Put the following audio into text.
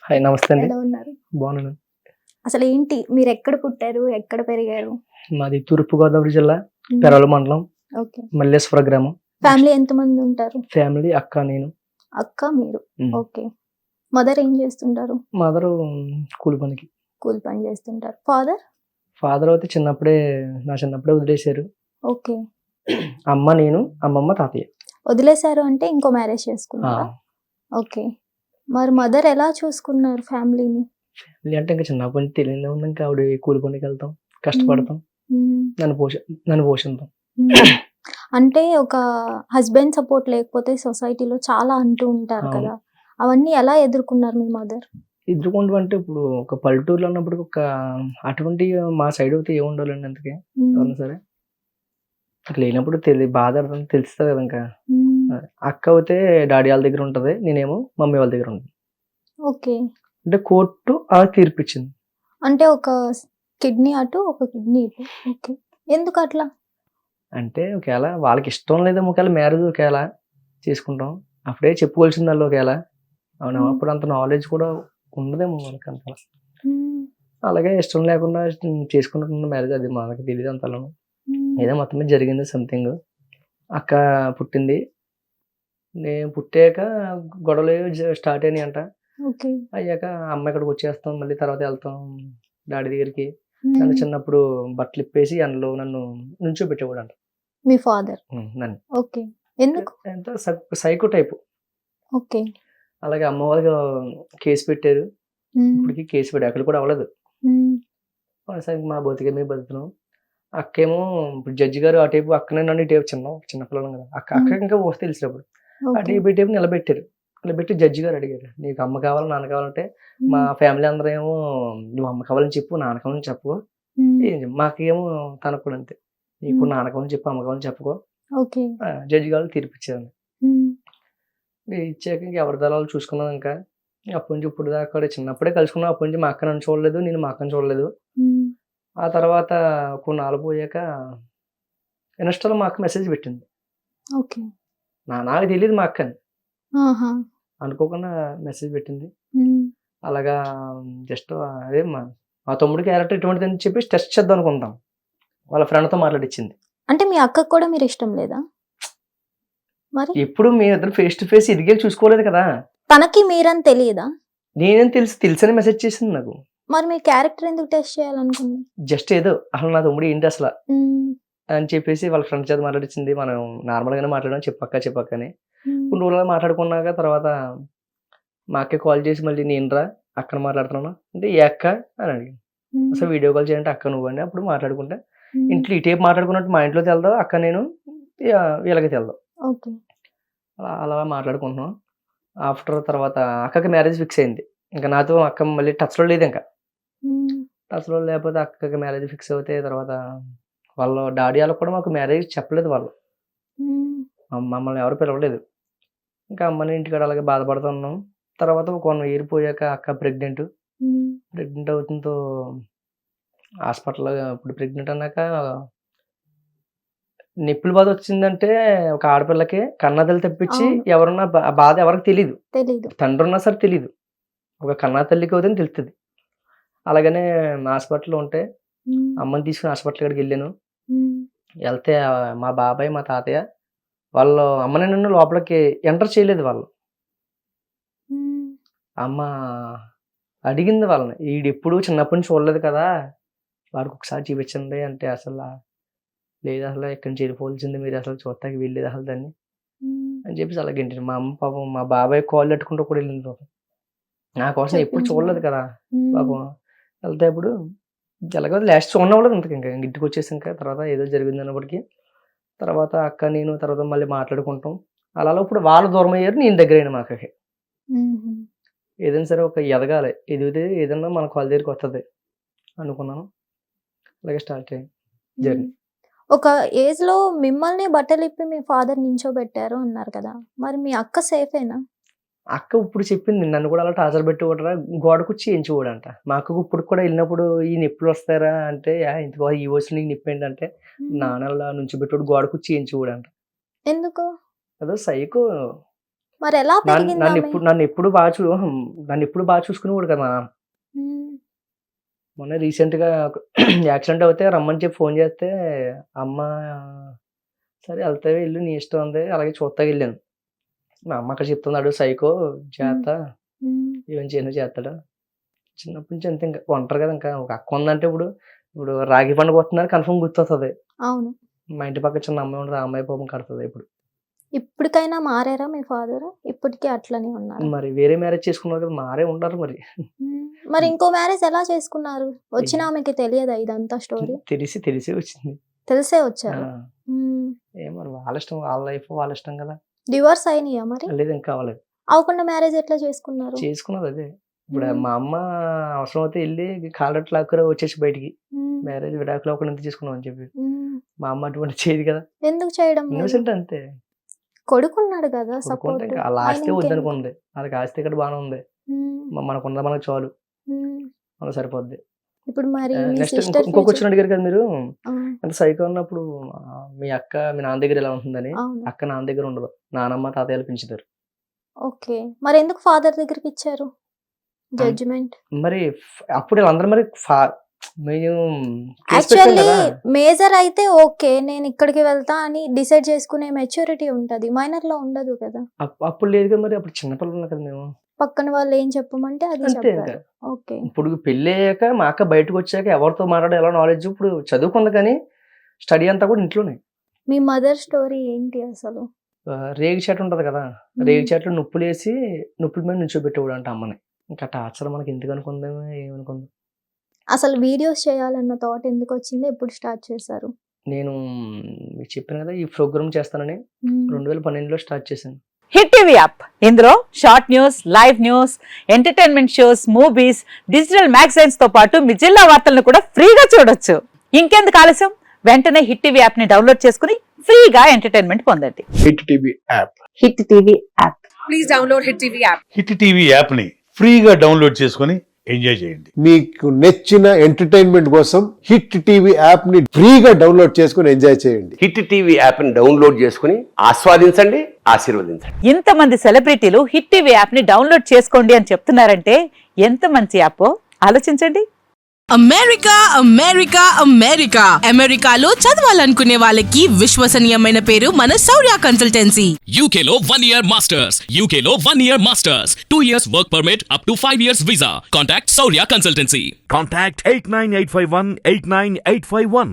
Hi నమస్తే అండి. ఎలా ఉన్నారు? బాగున్నాను. అసలేంటి మీరెక్కడ పుట్టారు? ఎక్కడ పెరిగారు? మాది తూర్పుగోదావరి జిల్లా హ్మ్. పెరవల మండలం ఓకే. మల్లేశ్వర గ్రామం. ఫ్యామిలీ ఎంతమంది ఉంటారు? ఫ్యామిలీ అక్క, నేను. అక్క, మీరు. హ్మ్. ఓకే. మదర్ ఏం చేస్తుంటారు? మదరు కూలి పనికి. కూలి పని చేస్తుంటారు. ఫాదర్? ఫాదర్ అయితే నా చిన్నప్పుడే వదిలేశారు. ఓకే. అమ్మ, నేను, అమ్మమ్మ, తాతయ్య. వదిలేసారు అంటే ఇంకో మ్యారేజ్ ఆ! చేసుకున్నారా? ఓకే. మరి మదర్ ఎలా చూసుకున్నారు ఫ్యామిలీని? ఫ్యామిలీ అంటే ఇంక చిన్నప్పటి నుంచి తెలియనిదే ఉంది. ఇంకా ఆవిడ కూలి పనికెళ్తాం, హ్మ్. కష్టపడతాం, హ్మ్. నన్ను పోషింతాం. హ్మ్. అంటే ఒక హస్బెండ్ సపోర్ట్ లేకపోతే సొసైటీలో చాలా అంటూ ఉంటారు అవును. కదా! అవన్నీ ఎలా ఎదుర్కొన్నారు మీ మదర్? ఎదురుకుంటం అంటే ఇప్పుడు ఒక పల్లెటూరులో ఉన్నప్పుడు అటువంటివి మా సైడ్ అయితే ఏముండవులేండి ఇంతకి. హ్మ్. ఎవరైనా సరే. లేనప్పుడు బాధ తెలుస్తది కదా ఇంకా. హ్మ్. అక్క అయితే డాడీ ఆళ్ళ దగ్గర ఉంటది. నేనేమో మమ్మీ వాళ్ళ దగ్గర ఉంటాను. ఓకే. అంటే కోర్టు అలా తీర్పిచ్చింది. అంటే ఒక కిడ్నీ అటు, ఒక కిడ్నీ ఇటు. ఓకే. ఎందుకట్లా? అంటే ఒకేళ వాళ్ళకిష్టం లేదేమో ఒకేళ చేసుకుంటాం. అప్పుడే చెప్పుకోవాల్సింది ఆళ్ళు అవునా? హ్మ్. అప్పుడు అంత నాలెడ్జ్ కూడా ఉండదేమో వాళ్ళకంత. హ్మ్. అలాగే ఇష్టం లేకుండా చేసుకున్నట్టున్న మ్యారేజ్ అది మనకి తెలీదు అంతలోను. హ్మ్. ఏదో మొత్తం మీద జరిగింది సంథింగ్. అక్క పుట్టింది. నేను పుట్టాక గొడవలు స్టార్ట్ అయినాయంట. ఓకే. అయ్యాక అమ్మ ఇక్కడికొచ్చేస్తాం. మళ్ళీ తర్వాత ఎళ్తాం డాడీ దగ్గరికి. నన్ను హ్మ్. చిన్నప్పుడు బట్టలిప్పేసి ఎండలో నన్ను నుంచోబెట్టేవాడంట. మీ ఫాదర్. నన్ను. ఓకే. ఎందుకు? ఎంత సైకో టైపు. ఓకే. అలాగే అమ్మ వాళ్ళు కేస్ పెట్టారు. హ్మ్. ఇప్పటికి కేస్ అక్కడికి కూడా అవ్వలేదు. హ్మ్. సరే మా బతుకే మేము బతుకుతున్నాం. అక్కేమో ఇప్పుడు జడ్జి గారు అటేపు అక్కనే నన్ను ఇటేపు చిన్న పిల్లోలం కదా! హ్మ్. అక్కకి ఇంకా ఊహ తెలిసినప్పుడు. ఓకే. అటేపు ఇటేపు నిలబెట్టారు. నిలబెట్టి జడ్జి గారు అడిగారు. "నీకు అమ్మ కావాలా? నాన్న కావాలంటే" మా హ్మ్. ఫ్యామిలీ అందరూ ఏమో "నువ్వు అమ్మ కావాలని చెప్పు. నాన్న కావాలని చెప్పకు." హ్మ్. మాకేమో తనకు కూడా అంతే. "నీకు హ్మ్. నాన్న కావాలని చెప్పు. అమ్మ కావాలని చెప్పుకో." ఓకే. జడ్జి గారు తీర్పిచ్చారు. హ్మ్. ఇచ్చాక ఇంక ఎవరిదారి ఆళ్ళు చూసుకున్నాం ఇంకా. అప్పటి నుంచి ఇప్పుడు దాకా కూడా చిన్నప్పుడే కలుసుకున్నాం. అప్పటి నుంచి మా అక్క నన్ను చూడలేదు. నేను మా అక్కని చూడలేదు. హ్మ్. ఆ తర్వాత కొన్నాళ్ళు పోయాక ఇన్‌స్టాలో మా అక్క మెసేజ్ పెట్టింది. ఓకే. నాకు తెలీదు మా అక్కని. ఆహా! అనుకోకుండా మెసేజ్ పెట్టింది. హ్మ్. అలాగా జస్ట్ అదే మా తమ్ముడి క్యారెక్టర్ ఇటువంటిదని చెప్పేసి టెస్ట్ చేద్దాం అనుకుంటాం. వాళ్ళ ఫ్రెండ్‌తో మాట్లాడిచ్చింది. అంటే మీ అక్కకి కూడా మీరిష్టం లేదా? మరి? ఎప్పుడు మేమిద్దరం ఫేస్ టు ఫేస్ ఎదిగెళ్ళి చూసుకోలేదు కదా! తనకి మీరని తెలీదా? నేనేం తెలుసని మెసేజ్ చేసింది నాకు. మరి మీ క్యారెక్టర్ ఎందుకు టెస్ట్ చేయాలనుకుంది? జస్ట్ ఏదో అసలు నా తమ్ముడు ఏంటసల హ్మ్. అని చెప్పేసి వాళ్ళ ఫ్రెండ్ చేత మాట్లాడిచ్చింది. మనం నార్మల్‌గానే మాట్లాడాం చెప్పక్క అని. హ్మ్. కొన్ని రోజులు మాట్లాడుకున్నాక తర్వాత మా అక్కకి కాల్ చేసి మళ్ళీ నేనురా అక్కని మాట్లాడుతున్నాను. అంటే ఏ అక్క అని అడిగింది. హ్మ్. అసలు వీడియో కాల్ చేయంటే అక్క నువ్వండి. అప్పుడు మాట్లాడుకుంటే హ్మ్. ఇంట్లో ఇటేపు మాట్లాడుకున్నట్టు మా ఇంట్లో తెలదు. అక్క నేను వీళ్ళకి తెలదు. ఓకే. అలా మాట్లాడుకుంటున్నాం. తర్వాత అక్కకి మ్యారేజ్ ఫిక్స్ అయింది. ఇంక నాతో అక్క మళ్ళీ టచ్‌లో లేదింక. హ్మ్. టచ్‌లో లేకపోతే అక్కకి మ్యారేజ్ ఫిక్స్ అవుతే తర్వాత వాళ్ళ డాడీ ఆళ్ళకి కూడా మాకు మ్యారేజ్ చెప్పలేదు వాళ్ళు. హ్మ్. మమ్మల్ని ఎవరు పిలవలేదు. ఇంకా అమ్మని ఇంటికాడ అలాగే బాధపడుతున్నాం. తర్వాత ఒక 1 ఇయర్ పోయాక అక్క ప్రెగ్నెంట్. హ్మ్. ప్రెగ్నెంట్ అవుతుంతో హాస్పిటల్‌లో ఇప్పుడు ప్రెగ్నెంట్ అన్నాక నొప్పుల బాధొచ్చిందంటే ఒక ఆడపిల్లకి కన్నతల్లి తప్పించి అవును. ఎవరున్న బాధ ఎవరికీ తెలీదు. తెలీదు. తండ్రున్నా సరే తెలీదు. ఒక కన్నా తల్లికి అవుతేనే తెలుస్తది. అలాగనే హాస్పిటల్‌లో ఉంటే హ్మ్. అమ్మని తీసుకొని హాస్పిటల్ కాడికెళ్ళాను. హ్మ్. ఎళ్తే మా బాబాయ్, మా తాతయ్య వాళ్ళు అమ్మని నన్ను లోపలికి ఎంటర్ చేయలేదు వాళ్ళు. హ్మ్. అమ్మ అడిగింది వాళ్ళని. "ఈడెప్పుడు చిన్నప్పటి నుంచి చూడలేదు కదా! వాడికొకసారి చూపించండి" అంటే లేదసల ఇక్కడి నుంచి వెళ్ళిపోవాల్సిందే మీరసలు చూడటానికి వీల్లేదసలు దాన్ని హ్మ్. అని చెప్పేసి అలా గెంటారు. మా అమ్మ పాపం మా బాబాయ్ కాళ్ళు పట్టుకుంటూ కూడా వెళ్ళింది పాపం. నా కోసం ఎప్పుడు చూడలేదు చెప్పించున్నారు. కదా! హ్మ్. పాపం వెళ్తే అప్పుడు ఎలాగో లాస్ట్ చూడనివ్వలేదు ఇంతకింక. ఇంటికొచ్చేసాక తర్వాత ఏదో జరిగిందన్నప్పటికి తర్వాత అక్క, నేను తర్వాత మళ్ళీ మాట్లాడుకుంటాం. అలా ఇప్పుడు వాళ్ళు దూరమయ్యారు. నేను దగ్గరయ్యాను మా అక్కకి. హుహు. ఏదైనా సరే ఎదగాలి. ఎదిగితే ఏదన్నా మన కాళ్ళ దగ్గరికొత్తది అనుకున్నాను. అలాగే స్టార్ట్ అయింది హ్మ్. జర్నీ. ఒక ఏజ్‌లో మిమ్మల్ని బట్టలిప్పి మీ ఫాదర్ నించోబెట్టారు అన్నారు కదా! మరి మీ అక్క సేఫేనా? అక్క ఇప్పుడు చెప్పింది. నన్ను కూడా అలా టార్చర్ పెట్టేవాడురా గోడకొచ్చి చేయించేవాడంట. మా అక్కకు ఇప్పటికి కూడా ఎళ్ళినప్పుడు ఈ నొప్పులొస్తాయిరా అంటే, ఎందుకో ఈ వయసులో నీకు నొప్పేంటంటే, హ్మ్. నాన్న అలా నుంచోబెట్టేవాడు గోడకొచ్చి చేయించేవాడంట. ఎందుకు? ఏదో సైకో మరి ఎలా పెరిగింది నన్ను ఆమె? ఎప్పుడు నన్ను ఎప్పుడు బాగా చూసుకునేవాడు కదా మా నాన్న. ఉమ్, మొన్న రీసెంట్గా యాక్సిడెంట్ అవుతే రమ్మని చెప్పి ఫోన్ చేస్తే అమ్మ సరే వెళ్తావే వెళ్ళు నీ ఇష్టం ఉంది అలాగే చూస్తాకి వెళ్ళాను. మా అమ్మ అక్కడ చెప్తున్నాడు సైకో చేత ఉమ్, ఈవెన్ చేయను చేస్తాడు. చిన్నప్పటి నుంచి అంతే ఇంకా ఒంటరి కదా ఇంకా ఒక అక్క ఉందంటే ఇప్పుడు రాగి పండుగ వస్తున్నారు కన్ఫర్మ్ గుర్తొస్తుంది. అవును. మా ఇంటి పక్క చిన్న అమ్మాయి ఉండదు ఆ అమ్మాయి పాపం కడుతుంది ఇప్పుడు. ఇప్పటికైనా మారారా మీ ఫాదర్? ఇప్పటికీ అట్లనే ఉన్నారు. మరి వేరే మ్యారేజ్ చేసుకున్నారు కదా మారే ఉండరు మరి. మరి ఇంకో మ్యారేజ్ ఎలా చేసుకున్నారు? వచ్చిన ఆమెకి తెలియదా ఇదంతా స్టోరీ? తెలిసి వచ్చింది. తెలిసే ఆ, వచ్చారు. మరి వాళ్ళ ఇష్టం వాళ్ళ లైఫ్ వాళ్ళ ఇష్టం కదా. డివోర్స్ అయినాయా మరి? లేదు ఇంకా అవ్వలేదు. అవ్వకుండా మ్యారేజ్ ఎట్లా చేసుకున్నారు? చేసుకున్నది అదే. ఇప్పుడు మ్మ్. మా అమ్మ అవసరం అయితే వెళ్ళి కాలరెట్ లాక్కురా వచ్చేసి బయటికి మ్మ్. మ్యారేజ్ విడాకులు ఒకటి ఎంత చేసుకున్నాం అని చెప్పి. మ్మ్. మా అమ్మ అటువంటి చేయదు కదా. ఎందుకు చేయడం లేదు? ఇన్నోసెంట్ అంతే. కొడుకున్నాడు కదా కొడుకుంటే సపోర్ట్. ఇంకా వాళ్ళ ఆస్తి వద్దనుకుంది. వాళ్ళకి ఆస్తి ఇక్కడ బాగానే ఉంది. మనకున్న మనకు చాలు మనకు సరిపోద్ది. ఇప్పుడు మరి మీ నెక్స్ట్ సిస్టర్ ఇంకో క్వశ్చన్ అడిగారు కదా మీరు అంటే సైకో ఉన్నప్పుడు మీ అక్క మీ నాన్న దగ్గర ఎలా ఉంటుందని. అవును. అక్క నాన్న దగ్గర ఉండదు. నానమ్మ తాతయ్యలు పెంచుతారు. ఓకే. మరి ఎందుకు ఫాదర్ దగ్గరికి ఇచ్చారు జడ్జిమెంట్? మరి అప్పుడు వీళ్ళందరూ మరి మేము కేసు పెట్టాం యాక్చువల్లీ కదా. మేజర్ అయితే ఓకే నేను ఇక్కడికి వెళ్తా అని డిసైడ్ చేసుకునే మెచ్యూరిటీ ఉంటది. మైనర్ లో ఉండదు కదా. అప్పుడు లేదు కదా మరి అప్పుడు చిన్నపిల్లలు ఉన్నాం కదా మేము. పక్కన వాళ్ళు ఏం చెప్పమంటే అది అంతే ఇంకా. చెప్పారు. ఓకే. ఇప్పుడు పెళ్ళి అయ్యాక మా అక్క బయటకు వచ్చాక ఎవరితో మాట్లాడే ఎలా నాలెడ్జ్ ఇప్పుడు చదువుకుంది కానీ స్టడీ అంతా కూడా ఇంట్లోనే. మీ మదర్ స్టోరీ ఏంటి అసలు? రేగి చెట్టు ఉంటది కదా. రేగి చెట్లు నొప్పులేసి నొప్పుల మీద నుంచోబెట్టేవాడు అంట అమ్మని. ఇంకా టార్చర్ మనకి ఎందుకు అనుకుందామో ఏమనుకుందాం. అసలు వీడియోస్ చేయాలన్న థాట్ ఎందుకు వచ్చింది? ఎప్పుడు స్టార్ట్ చేశారు? నేను మీకు చెప్పాను కదా ఈ ప్రోగ్రామ్ చేస్తానని 2012లో స్టార్ట్ చేశాను. హిట్ టీవీ యాప్ ఇందులో short news, live news, entertainment shows, movies, digital magazines తో పాటు మీ జిల్లా వార్తలను కూడా ఫ్రీగా చూడొచ్చు. ఇంకెందుకు ఆలస్యం? వెంటనే హిట్ టీవీ యాప్ ని డౌన్లోడ్ చేసుకుని ఫ్రీగా ఎంటర్టైన్మెంట్ పొందండి. Hit TV app. Hit TV app. Please download Hit TV app. Hit TV యాప్ని ఫ్రీగా డౌన్లోడ్ చేసుకొని ఎంజాయ్ చేయండి. మీకు నచ్చిన ఎంటర్టైన్మెంట్ కోసం హిట్ టీవీ యాప్ ని ఫ్రీగా డౌన్లోడ్ చేసుకుని ఎంజాయ్ చేయండి. హిట్ టీవీ యాప్ని డౌన్లోడ్ చేసుకుని ఆస్వాదించండి, ఆశీర్వదించండి. ఇంతమంది సెలబ్రిటీలు హిట్ టీవీ యాప్ ని డౌన్లోడ్ చేసుకోండి అని చెప్తున్నారంటే ఎంత మంచి యాప్ ఆలోచించండి. అమెరికా అమెరికా అమెరికా అమెరికాలో చదవాలనుకునే వాళ్ళకి విశ్వసనీయమైన పేరు మన శౌర్య consultancy. UK Law 1 Year Masters. UK Law 1 Year Masters. 2 years work permit up to 5 years visa. Contact Saurya Consultancy. Contact 89851 89851.